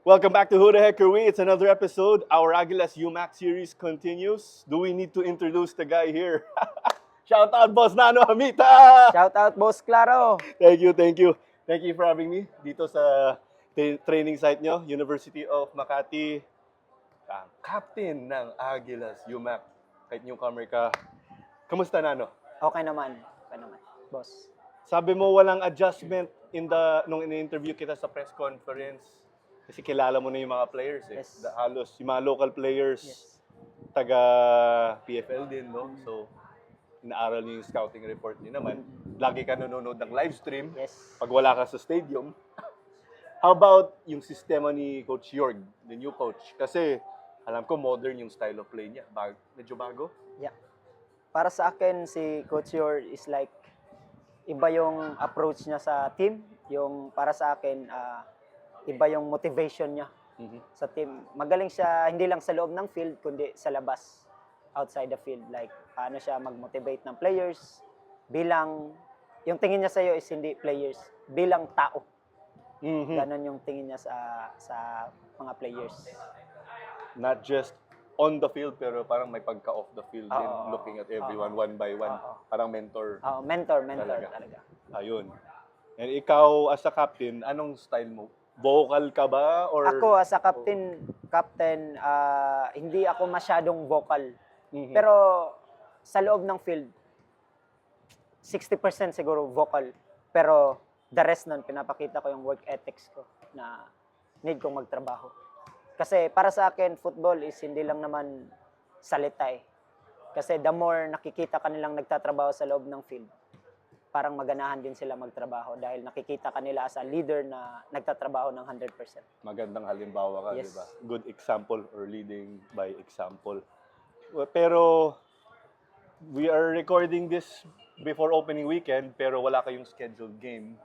Welcome back to Who the Heck Are We? It's another episode. Our Agilas UMAC series continues. Do we need to introduce the guy here? Shout out, Boss Nano Hamita! Shout out, Boss Claro. Thank you. Thank you for having me dito sa training site nyo, University of Makati. Ang captain ng Agilas UMAC. Kahit newcomer ka. Kamusta, Nano? Okay naman, boss. Sabi mo walang adjustment nung in-interview kita sa press conference. Kasi kilala mo na yung mga players eh. Yes. Halos yung mga local players, Yes. taga PFL din, no? So, inaaral niyo yung scouting report niyo naman. Lagi ka nanonood ng live stream Yes. pag wala ka sa stadium. How about yung sistema ni Coach Jorg, the new coach? Kasi alam ko modern yung style of play niya. Medyo bago? Yeah. Para sa akin, si Coach Yor is like, iba yung approach niya sa team. Yung para sa akin, iba yung motivation niya sa team. Magaling siya, hindi lang sa loob ng field, kundi sa labas, outside the field. Like, paano siya mag-motivate ng players, bilang, yung tingin niya sa'yo is hindi players, bilang tao. Ganon yung tingin niya sa mga players. Not just on the field, pero parang may pagka off the field din, Oo. looking at everyone one by one. Oo. Parang mentor. Mentor Talaga. talaga. Ayun. And ikaw, as a captain, anong style mo? Vocal ka ba? Or... Ako as a captain, hindi ako masyadong vocal. Mhm. Pero sa loob ng field, 60% siguro vocal. Pero the rest nun, pinapakita ko yung work ethics ko na need kong magtrabaho. Kasi para sa akin, football is hindi lang naman salita eh. Kasi the more nakikita kanilang nagtatrabaho sa loob ng field, parang maganahan din sila magtrabaho dahil nakikita kanila as a leader na nagtatrabaho ng 100%. Magandang halimbawa ka, Yes. di ba? Good example or leading by example. Pero we are recording this before opening weekend, pero wala kayong scheduled game.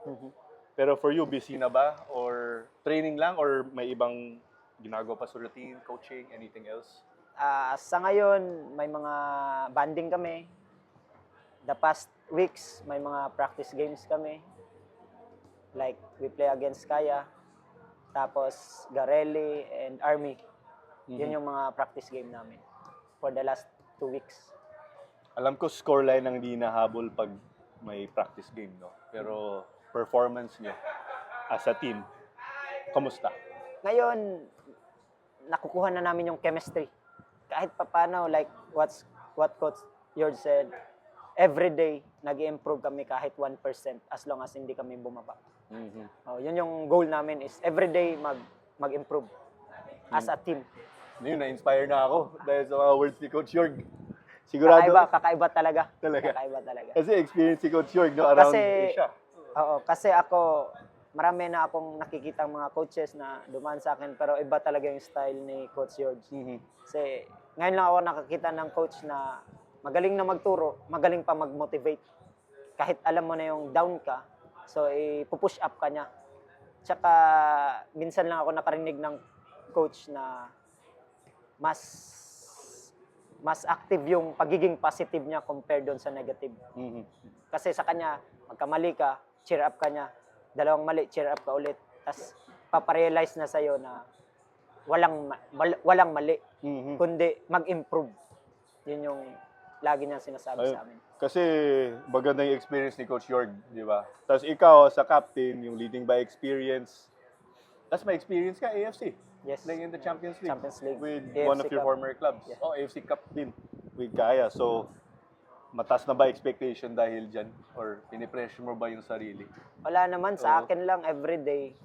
Pero for you, busy na ba? Or training lang? Or may ibang ginagawa pa sa routine, coaching, anything else? Sa ngayon, may mga banding kami. The past weeks, may mga practice games kami. Like, we play against Kaya. Tapos, Garelli and Army. Yun yung mga practice game namin for the last 2 weeks. Alam ko scoreline ang hindi nahabol pag may practice game, no? Pero performance niyo as a team, kamusta? Ngayon, nakukuha na namin yung chemistry. Kahit paano, like what Coach George said, every day, nag-improve kami kahit 1% as long as hindi kami bumaba. Yun yung goal namin is every day mag-improve as a team. Yun, na-inspire na ako dahil sa mga words ni Coach Jorg. Sigurado. Kakaiba talaga. Talaga. Kakaiba talaga. Kasi experience si Coach Jorg, no, around Asia. Kasi ako, marami na akong nakikitang mga coaches na dumaan sa akin, pero iba talaga yung style ni Coach George. Kasi ngayon lang ako nakakita ng coach na magaling na magturo, magaling pa mag-motivate. Kahit alam mo na yung down ka, so ipupush up ka niya. Tsaka minsan lang ako nakarinig ng coach na mas active yung pagiging positive niya compared doon sa negative. Kasi sa kanya, magkamali ka, cheer up ka niya. Dalawang mali, cheer up ka ulit. Tapos paparealize na sa'yo na walang mali, kundi mag-improve. Yun yung lagi niyang sinasabi sa amin. Kasi maganda yung experience ni Coach Jorg, di ba? Tapos ikaw, sa captain, yung leading by experience. Tapos may experience ka, AFC. Yes. Playing in the Champions League. With AFC one of your Cup. former clubs. Yeah. AFC Cup din. With Kaya. So, mataas na ba expectation dahil dyan? Or pinipressure mo ba yung sarili? Wala naman, sa akin lang everyday.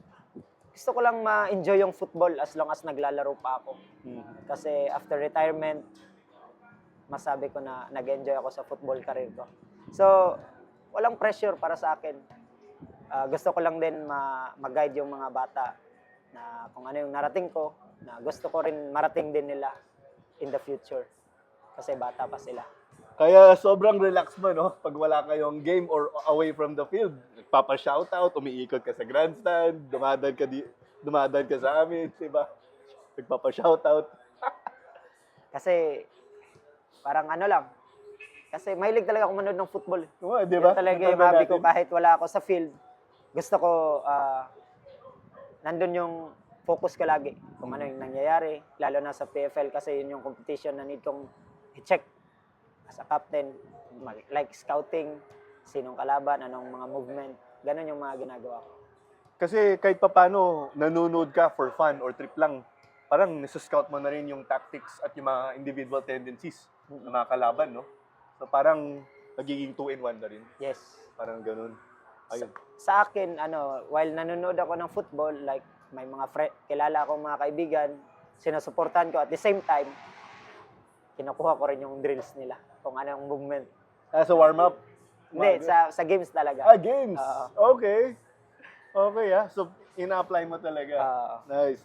Gusto ko lang ma-enjoy yung football as long as naglalaro pa ako. Kasi after retirement, masabi ko na nag-enjoy ako sa football career ko. So, walang pressure para sa akin. Gusto ko lang din mag-guide yung mga bata na kung ano yung narating ko, na gusto ko rin marating din nila in the future. Kasi bata pa sila. Kaya sobrang relax mo, no? Pag wala kayong game or away from the field, nagpapa-shoutout, umiikot ka sa grandstand, dumadaan ka sa amin, di ba? Nagpapa-shoutout. Kasi parang ano lang. Kasi mahilig talaga ako manood ng football. Oo, di ba? Yun talaga yung Natanda hobby ko natin. kahit wala ako sa field. Gusto ko, nandun yung focus ko lagi kung ano yung nangyayari, lalo na sa PFL kasi yun yung competition na need kong i-check as a captain, like scouting, sinong kalaban, anong mga movement, ganun yung mga ginagawa ko. Kasi kahit papano, nanonood ka for fun or trip lang, parang nasa-scout mo na rin yung tactics at yung mga individual tendencies ng mga kalaban, no? So parang nagiging 2-in-1 na rin. Yes. Parang ganun. Ayun. Sa akin, while nanonood ako ng football, like may mga kilala akong mga kaibigan, sinusuportahan ko at the same time, kinukuha ko rin yung drills nila, kung anong movement. As a warm-up? Hindi, sa games talaga. Games! Okay. Okay, So, ina-apply mo talaga. Nice.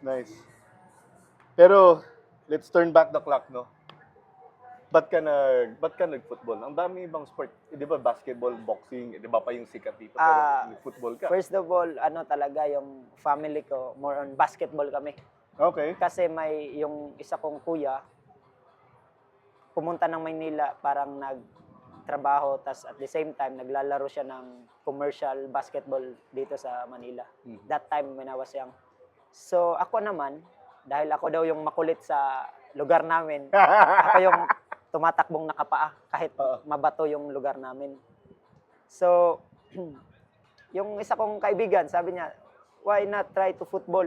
Pero, let's turn back the clock, no? Ba't ka nag-football? Ang dami ibang sport. Di ba basketball, boxing, di ba pa yung sikat dito? Pero nag-football ka. First of all, talaga yung family ko, more on basketball kami. Okay. Kasi yung isa kong kuya, pumunta ng Maynila, parang nagtrabaho, tas at the same time, naglalaro siya ng commercial basketball dito sa Manila. That time when I was young. So ako naman, dahil ako daw yung makulit sa lugar namin, ako yung tumatakbong nakapaa kahit mabato yung lugar namin. So, yung isa kong kaibigan, sabi niya, why not try to football?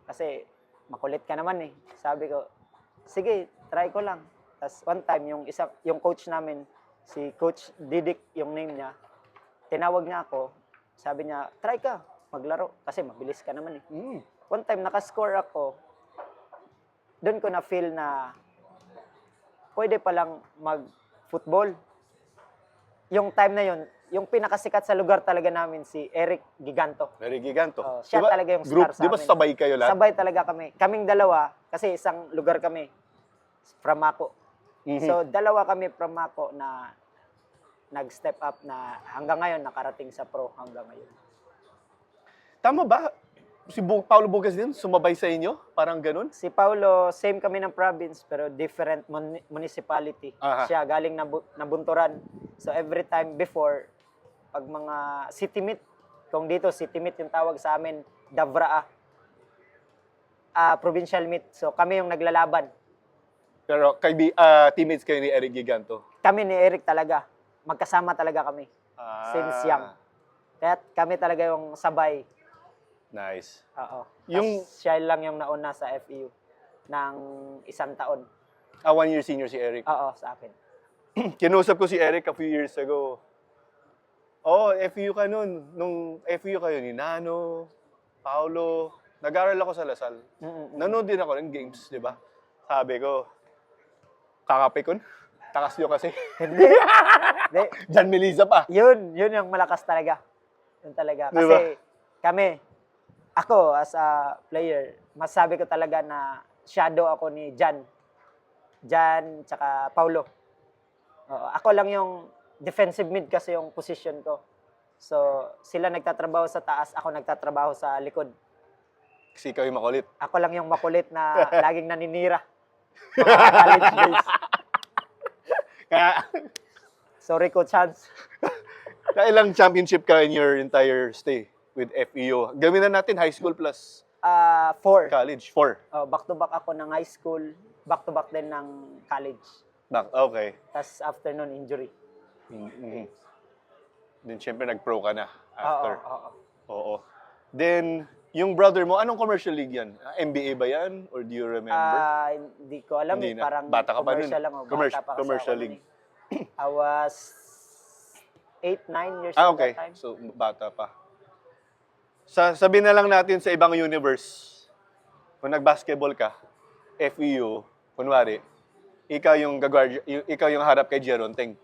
Kasi makulit ka naman eh. Sabi ko, sige, try ko lang. Tapos one time, yung coach namin, si Coach Didik, yung name niya, tinawag niya ako, sabi niya, try ka, maglaro. Kasi mabilis ka naman eh. One time, nakascore ako, doon ko na-feel na pwede palang mag-football. Yung time na yun, yung pinakasikat sa lugar talaga namin, si Eric Giganto. Eric Giganto. Siya talaga yung star sa Di ba amin. sabay kayo lahat? Sabay talaga kami. Kaming dalawa, kasi isang lugar kami, from Mako. So, dalawa kami from Mako na nag-step up na hanggang ngayon, nakarating sa pro hanggang ngayon. Tama ba? Si Paulo Bugas din, sumabay sa inyo? Parang ganun? Si Paulo, same kami ng province, pero different municipality. Siya, galing na Bunturan. So, every time before, pag mga city meet, kung dito, city meet yung tawag sa amin, Davraa, provincial meet. So, kami yung naglalaban. Pero teammates kayo ni Eric Giganto? Kami ni Eric talaga. Magkasama talaga kami. Since young. Kaya kami talaga yung sabay. Nice. Oo. Siya lang yung nauna sa FEU ng 1 taon. 1 year senior si Eric. Oo, sa akin. Kinusap ko si Eric a few years ago. FEU ka nun. Nung FEU kayo ni Nano, Paulo, nag-aral ako sa Lasal. Nanood din ako ng games, di ba? Sabi ko, kakapikon. Takas nyo kasi. Hindi. Jan Melisa pa. Yun yung malakas talaga. Yun talaga. Kasi diba? Ako as a player, masabi ko talaga na shadow ako ni Jan tsaka Paulo. Ako lang yung defensive mid kasi yung position ko. So, sila nagtatrabaho sa taas, ako nagtatrabaho sa likod. Kasi ikaw yung makulit. Ako lang yung makulit na laging naninira. Mga college days. Sorry, Coach Hans. Kailang championship ka in your entire stay with FEU? Gawin na natin high school plus 4. college. 4. Back-to-back ako ng high school, back-to-back din ng college. Okay. Tapos after nun, injury. Then syempre nag-pro ka na after. Oo. Then, yung brother mo, anong commercial league yan? NBA ba yan? Or do you remember? Hindi ko alam. Hindi na. Parang Bata ka pa nun. commercial lang. Bata pa kasi Commercial ako league. nun eh. I was 8-9 years old Okay. that time. So, bata pa. Sabihin na lang natin sa ibang universe, kung nag-basketball ka, FEU, kunwari, ikaw yung harap kay Jeron Teng.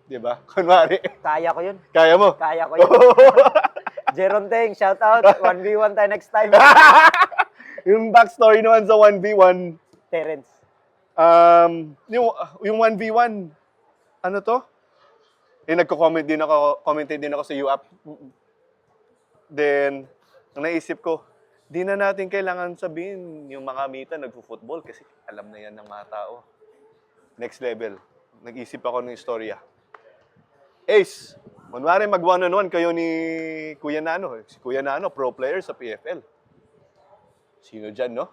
Di ba? Kunwari. Kaya ko yun. Kaya mo? Kaya ko yun. Jeron Teng, shout out. 1v1 tayo next time. Yung backstory naman sa 1v1, Terence. yung 1v1, ano to? Commented din ako sa UAP. Then, ang naisip ko, di na natin kailangan sabihin yung mga mita nagpo-football kasi alam na yan ng mga tao. Next level. Nag-isip ako ng istorya. Ace, kunwari mag 1-on-1 kayo ni Kuya Nano. Si Kuya Nano, pro player sa PFL. sino dyan, no?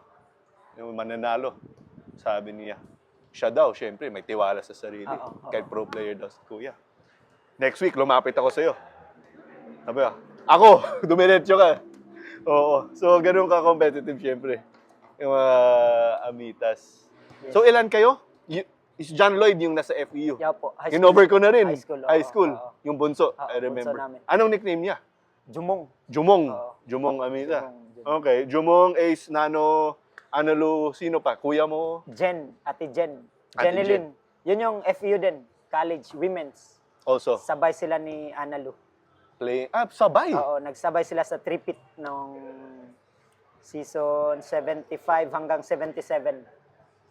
Yung mananalo. Sabi niya. Siya daw, syempre, may tiwala sa sarili. Kahit pro player daw si Kuya. Next week, lumapit ako sa'yo. Sabi ko, ako, dumiretso ka. Oo. So, ganun ka-competitive, syempre. Yung mga amitas. Yes. So, ilan kayo? Is John Lloyd yung nasa FEU? Yeah po. High school. Kinover ko na rin. High school, oo. Yung bunso, Oo, I remember. bunso namin. Anong nickname niya? Jumong. Jumong. Oo. Jumong Amita. Jumong. Okay. Jumong, Ace, Nano, Analu, sino pa? Kuya mo? Ate Jen. Ate Jeneline. Yun yung FEU din. College, women's. Also, Sabay sila ni Analu. sabay. Oo, nagsabay sila sa tripit nung season 75 hanggang 77.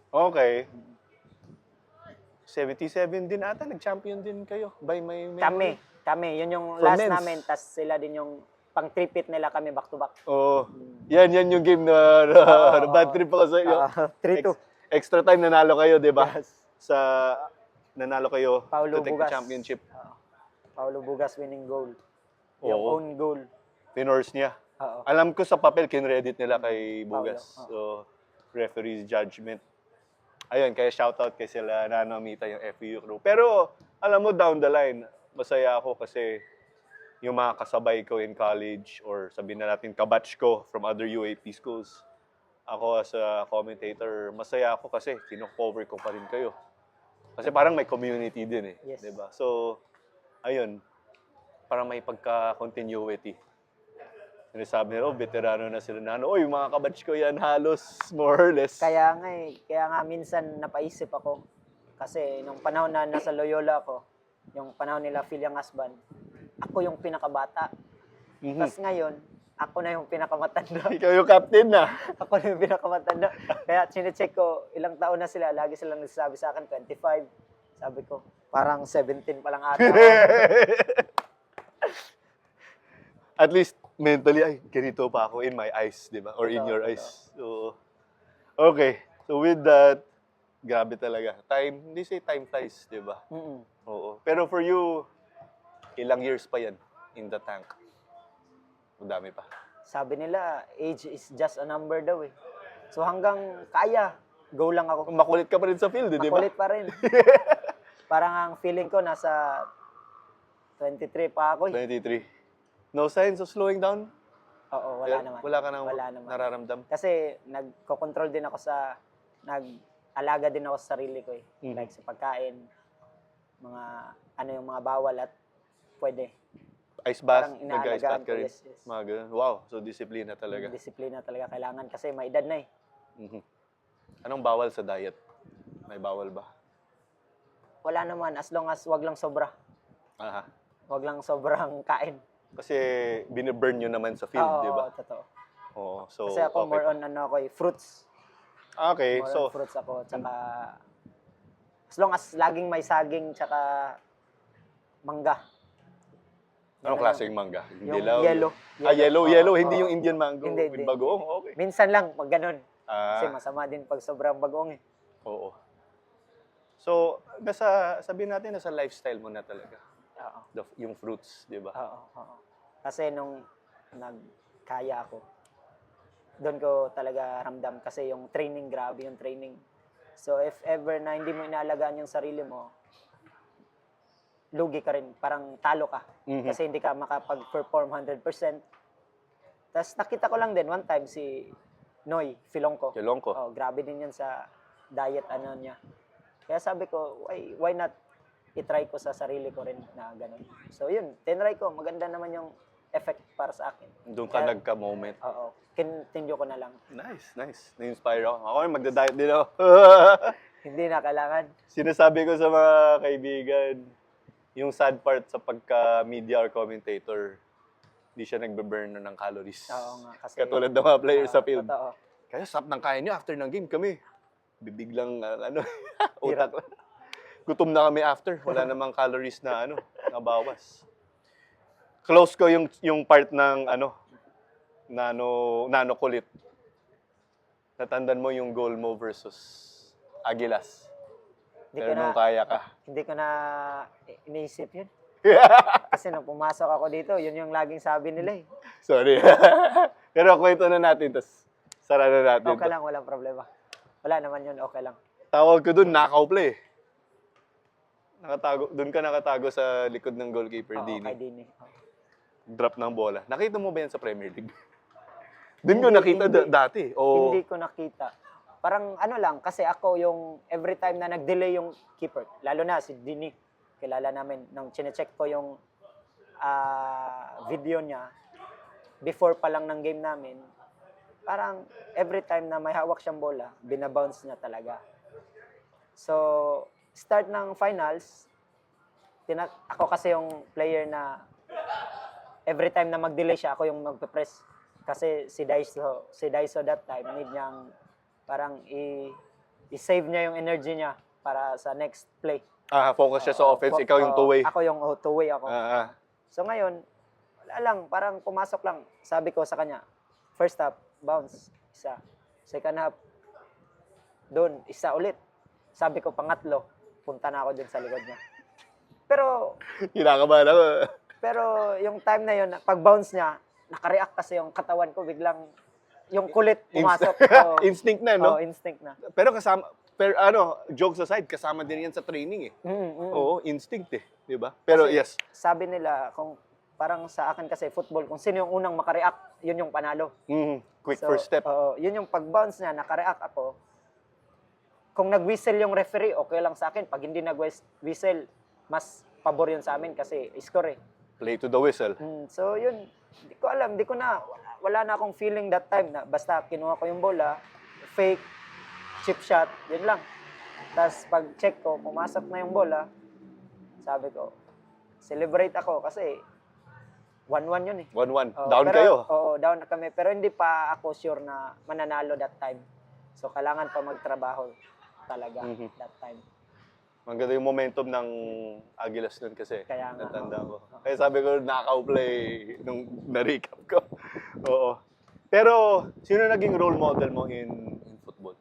Okay. 77 din ata, nag-champion din kayo. By my memory. Kami. Yun yung For last men's. namin. Tas sila din yung pang tripit nila kami back to back. Oo. Yan yung game na bad trip ako sa iyo. 3-2. Extra time nanalo kayo, di ba? Yes. Nanalo kayo Paulo to take Bugas. the championship. Paulo Bugas winning goal. Yung Oo. own goal. Pinors niya. Oo. Alam ko sa papel, kinredit nila kay Bugas. Paulo, So, referee's judgment. Ayun, kaya shoutout kay sila Nanomita yung FEU crew. Pero, alam mo, down the line, masaya ako kasi yung mga kasabay ko in college or sabihin na natin kabatch ko from other UAP schools. Ako as a commentator, masaya ako kasi kino-cover ko pa rin kayo. Kasi parang may community din eh. Yes. Diba? So, ayun, parang may pagka-continuity. Sabi nila, veterano na sila na, oy, mga kabatch ko yan, halos, more or less. Kaya nga minsan napaisip ako. Kasi nung panahon na nasa Loyola ako, yung panahon nila Philiang Asban, ako yung pinakabata. Tapos ngayon, ako na yung pinakamatanda. Ikaw yung captain na. Ako na yung pinakamatanda. Kaya chinecheck ko, ilang taon na sila, lagi silang nagsasabi sa akin, 25. Sabi ko, parang 17 pa lang ata. At least, mentally, ay, ganito pa ako in my eyes, di ba? Or in your eyes. So, okay. So, with that, grabe talaga. Hindi say time flies, di ba? Oo. Pero for you, ilang years pa yan in the tank? Madami pa. Sabi nila, age is just a number daw eh. So hanggang kaya, go lang ako. Makulit ka pa rin sa field, di ba? Makulit pa rin. Parang ang feeling ko nasa 23 pa ako eh. 23. No signs of slowing down? Oo, wala naman. Wala ka nang Wala naman. nararamdam? Kasi nagko-control din ako nag-alaga din ako sa sarili ko eh. Like sa pagkain, yung mga bawal at pwede. Ice bath, Parang nag-ice bath inaalagaan ka rin. ko, yes. Mga ganun. Wow, so disiplina talaga. Disiplina talaga kailangan kasi may edad na eh. Anong bawal sa diet? May bawal ba? Wala naman, as long as wag lang sobra. Aha. Wag lang sobrang kain. Kasi biniburn nyo naman sa field, Oo, di ba? totoo. Oo. So, Kasi ako okay. more on fruits. Okay, More so, on fruits ako, tsaka as long as laging may saging, tsaka mangga. anong klaseng mangga? Yung Dilaw? yellow. Yellow, Oo, yellow. Hindi oo. yung Indian mango. Hindi, With hindi. bagoong, okay. Minsan lang, pag ganun. Kasi Ah, masama din pag sobrang bagoong eh. oo. So, sabihin natin, nasa lifestyle mo na talaga. Oo. Yung fruits, di ba? Oo. Kasi nung nagkaya ako, doon ko talaga ramdam kasi yung training, grabe yung training. So if ever na hindi mo inaalagaan yung sarili mo, lugi ka rin, parang talo ka. Kasi hindi ka makapag-perform 100%. Tapos nakita ko lang din one time si Noy Filongko. Kilongko. Oh, grabe din yan sa diet niya. Kaya sabi ko, why not i-try ko sa sarili ko rin na ganun. So yun, tinry ko. Maganda naman yung effect para sa akin. Doon ka nagka-moment. Oo. Continue ko na lang. Nice. Na-inspire ako. Ako rin magda-diet din ako. Hindi na kailangan. Sinasabi ko sa mga kaibigan, yung sad part sa pagka-media or commentator, hindi siya nagbe-burn ng calories. Oo nga. Kasi, Katulad ng mga players sa field. Totoo. Kaya sarap ng kain niyo after ng game kami. Bibiglang utak lang. Gutom na kami after. Wala namang calories na nabawas. Close ko yung part ng nano kulit. Natandan mo yung goal mo versus Agilas. Pero nung kaya ka. Hindi ko na iniisip yun. Kasi nung pumasok ako dito, yun yung laging sabi nila eh. Sorry. Pero kwento na natin. Tas Sara na natin Okay to. lang, walang problema. Wala naman yun, okay lang. Tawag ko dun, knockout play. Doon ka nakatago sa likod ng goalkeeper, Oo, Dini. kay Dini. Oo. Drop ng bola. Nakita mo ba yan sa Premier League? Doon ko Hindi, nakita hindi. dati. O, Hindi ko nakita. Parang ano lang, kasi ako yung every time na nag-delay yung keeper, lalo na si Dini, kilala namin, nung chinecheck ko yung video niya, before pa lang ng game namin, parang every time na may hawak siyang bola, binabounce niya talaga. So, start ng finals, ako kasi yung player na every time na mag-delay siya, ako yung magpe-press. Kasi si Daiso that time, need niyang parang i-save niya yung energy niya para sa next play. focus siya sa offense, ikaw yung two-way. Ako yung two-way ako. Ah, ah. So ngayon, wala lang, parang pumasok lang. Sabi ko sa kanya, first half, bounce, isa. Second half, doon, isa ulit. Sabi ko, pangatlo, punta na ako dun sa likod niya. Pero Kinakabahan ako. yung time na yun, pag bounce niya, nakareact kasi yung katawan ko, biglang, yung kulit pumasok. So, Instinct na, no? instinct na. Pero jokes aside, kasama din yan sa training eh. Oo, instinct eh. Di ba? Pero Kasi yes. sabi nila, kung parang sa akin kasi football, kung sino yung unang makareact, yun yung panalo. Quick So, first step. yun yung pag-bounce niya, nakareact ako. Kung nag-whistle yung referee, okay lang sa akin. Pag hindi nag-whistle, mas pabor yun sa amin kasi score eh. Play to the whistle. So yun, di ko alam, wala na akong feeling that time na basta kinuha ko yung bola, fake, chip shot, yun lang. Tapos pag check ko, pumasok na yung bola, sabi ko, celebrate ako kasi 1-1 yun eh. 1-1. Oo, Down pero, kayo. Oo, down na kami. Pero hindi pa ako sure na mananalo that time. So kailangan pa magtrabaho talaga that time. Maganda yung momentum ng Agilas nun kasi. Kaya nga. Natanda ko. Kaya sabi ko, knockout play nung na-recap ko. Oo. Pero, sino naging role model mo in football?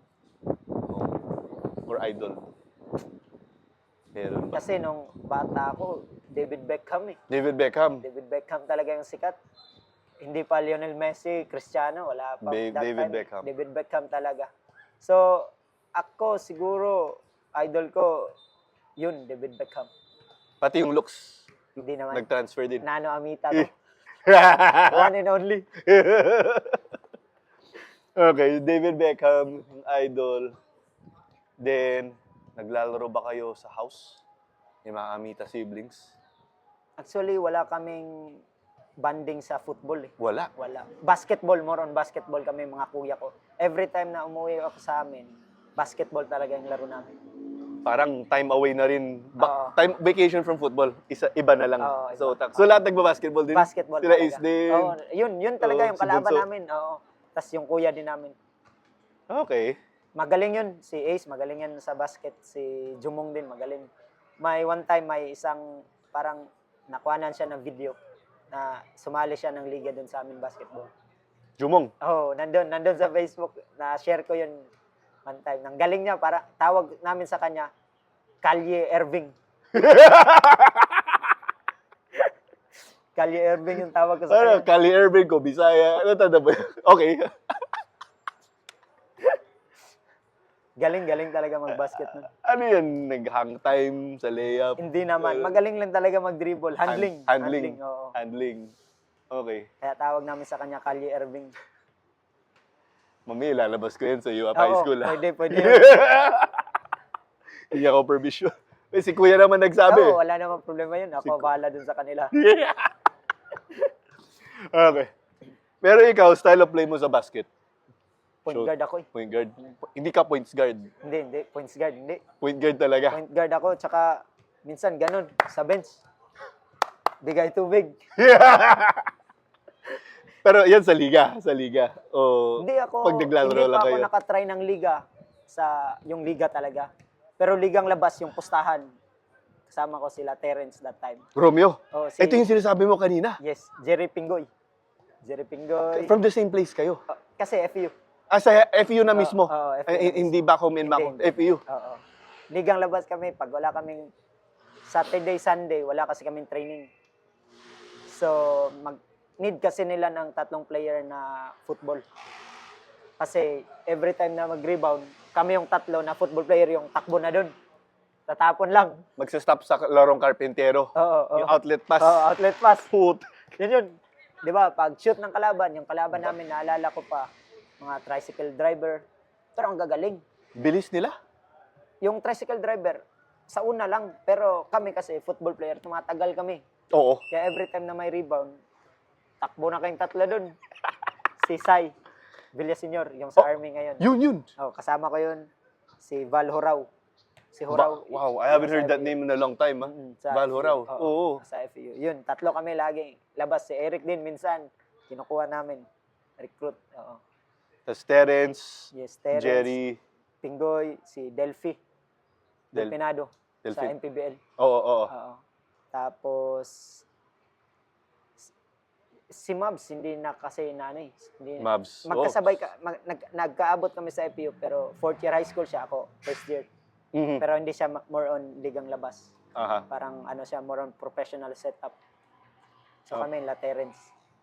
Or idol? Meron ba? Kasi nung bata ako, David Beckham eh. David Beckham. David Beckham talaga yung sikat. Hindi pa Lionel Messi, Cristiano, wala pa. That David time, Beckham. David Beckham talaga. So, ako siguro, idol ko, yun, David Beckham. Pati yung looks. Hindi naman. Nag-transfer din. Nano Amita to. One and only. Okay, David Beckham, idol. Then, naglalaro ba kayo sa house? Yung mga Amita siblings? Actually, wala kaming banding sa football eh. Wala. Wala. Basketball, more on basketball kami mga kuya ko. Every time na umuwi ako sa amin, basketball talaga yung laro namin. Parang time away na rin. Oo. Time vacation from football. Iba na lang. Oo, iba. So lahat nagba-basketball din? Basketball Sila talaga. Ace din? Oo, yun talaga Oo, yung si kalaban Bunso. namin. Oo. Tapos yung kuya din namin. Okay. Magaling yun. Si Ace, magaling yan sa basket. Si Jumong din, magaling. May one time, may isang parang nakuhanan siya ng video na sumali siya ng liga dun sa amin basketball. Jumong. Oh, nandun sa Facebook. Na-share ko yun one time. Nang galing niya, para tawag namin sa kanya, Kalye Irving. Kalye Irving yung tawag ko sa Ano, kanya. Kali Irving ko, Bisaya. Ano tanda ba? Okay. Galing talaga mag-basket nun. Ano yan? Nag-hang time sa layup? Hindi naman. Magaling lang talaga mag-dribble. Handling. Handling. Oo. Handling. Okay. Kaya tawag namin sa kanya, Kalye Irving. Mami, lalabas ko yan sa UAP High Oo, School. pwede. Hindi ako permission. Eh, si Kuya naman nagsabi. Oo, wala namang problema yun. Ako bahala dun sa kanila. Okay. Pero ikaw, style of play mo sa basket? Point So, guard ako eh. Point guard. Hindi ka points guard. Hindi. Points guard, hindi. Point guard talaga. Point guard ako, tsaka minsan ganun, sa bench. Bigay tubig. Pero yan sa liga. Sa liga. O, Hindi pag naglalaro hindi lang pa ako kayo. nakatry ng liga yung liga talaga. Pero ligang labas, yung pustahan. Kasama ko sila Terence that time. Romeo. Oh, si, Ito yung sinasabi mo kanina. Yes, Jerry Pingoy. Jerry Pingoy. From the same place kayo. Kasi FU. Sa FU na mismo. Oo, FU Eh, na hindi back home in Hindi, Mako. FU. Oo. Ligang labas kami. Pag wala kaming Saturday, Sunday, wala kasi kaming training. So, need kasi nila ng 3 player na football. Kasi every time na mag-rebound, kami yung tatlo na football player yung takbo na dun. Tatapon lang. Magsa-stop sa larong karpentero. Oo, oo. Yung outlet pass. Oo, outlet pass. Put. Yun. Di ba, pag shoot ng kalaban, yung kalaban namin, naalala ko pa, mga tricycle driver. Pero ang gagaling. Bilis nila. Yung tricycle driver, sa una lang. Pero kami kasi, football player, tumatagal kami. Oo. Kaya every time na may rebound, takbo na kayong tatlo dun. Si Sai Villaseñor, yung sa Army ngayon. Yun. Oh, kasama ko yun. Si Val Horao. Si Horao. Wow, I haven't heard that name in a long time. Sa Val FEU. Horao. Oo, Oo. sa FEU. Yun, tatlo kami lagi. Labas si Eric din minsan. Kinukuha namin. Recruit. Oo. Tapos Terence, Yes, Terence, Jerry, Pinggoy, si Delphi. Delpinado. Sa Delphi. MPBL. Oo. Oo. Tapos, si Mabs, hindi na kasi nanay. Hindi, Mavs. magkasabay, nagkaabot kami sa FEU, pero fourth year high school siya ako, first year. Mhm. Pero hindi siya more on ligang labas. Aha. Parang ano siya, more on professional setup. So Oh. kami, La Terence.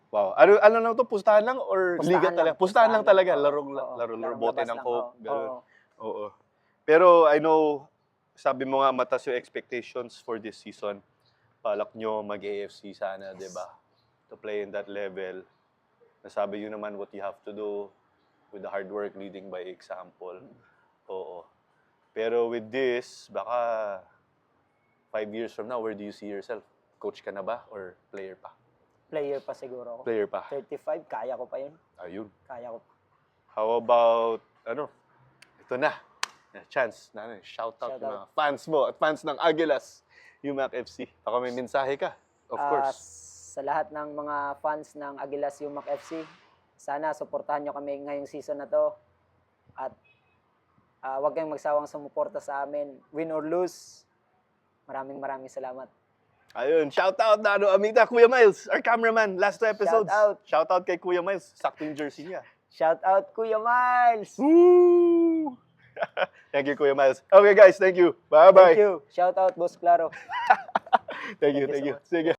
Wow. Ano lang to? Pustahan lang or Pustahan liga lang. talaga? Pustahan lang talaga. Oo, Larong oo. laro bote labas ng lang, coke. oo. Ganun. Oo. Oo. Pero I know, sabi mo nga mataas yung expectations for this season. Balak nyo mag-AFC sana, di ba? To play in that level. Nasabi yun naman what you have to do with the hard work leading by example. Oo. Pero with this, baka 5 years from now, where do you see yourself? Coach ka na ba or player pa? Player pa siguro ako. Player pa. 35, kaya ko pa yun. Ayun. Kaya ko pa. How about, ito na. Chance, shout out Shout mga fans mo at fans ng Agilas, UMAC FC. Baka may mensahe ka, of course. Sa lahat ng mga fans ng Agilas Yumac FC, sana suportahan nyo kami ngayong season na to. At huwag kayong magsawang sumuporta sa amin. Win or lose, maraming salamat. Ayun, shout out na Amita, Kuya Miles, our cameraman, last 2 episodes. Shout out. Shout out kay Kuya Miles, sakto yung jersey niya. Shout out Kuya Miles! Woo! Thank you, Kuya Miles. Okay guys, thank you. Bye-bye. Thank you. Shout out Boss Claro. Thank you. Thank you so much. Sige.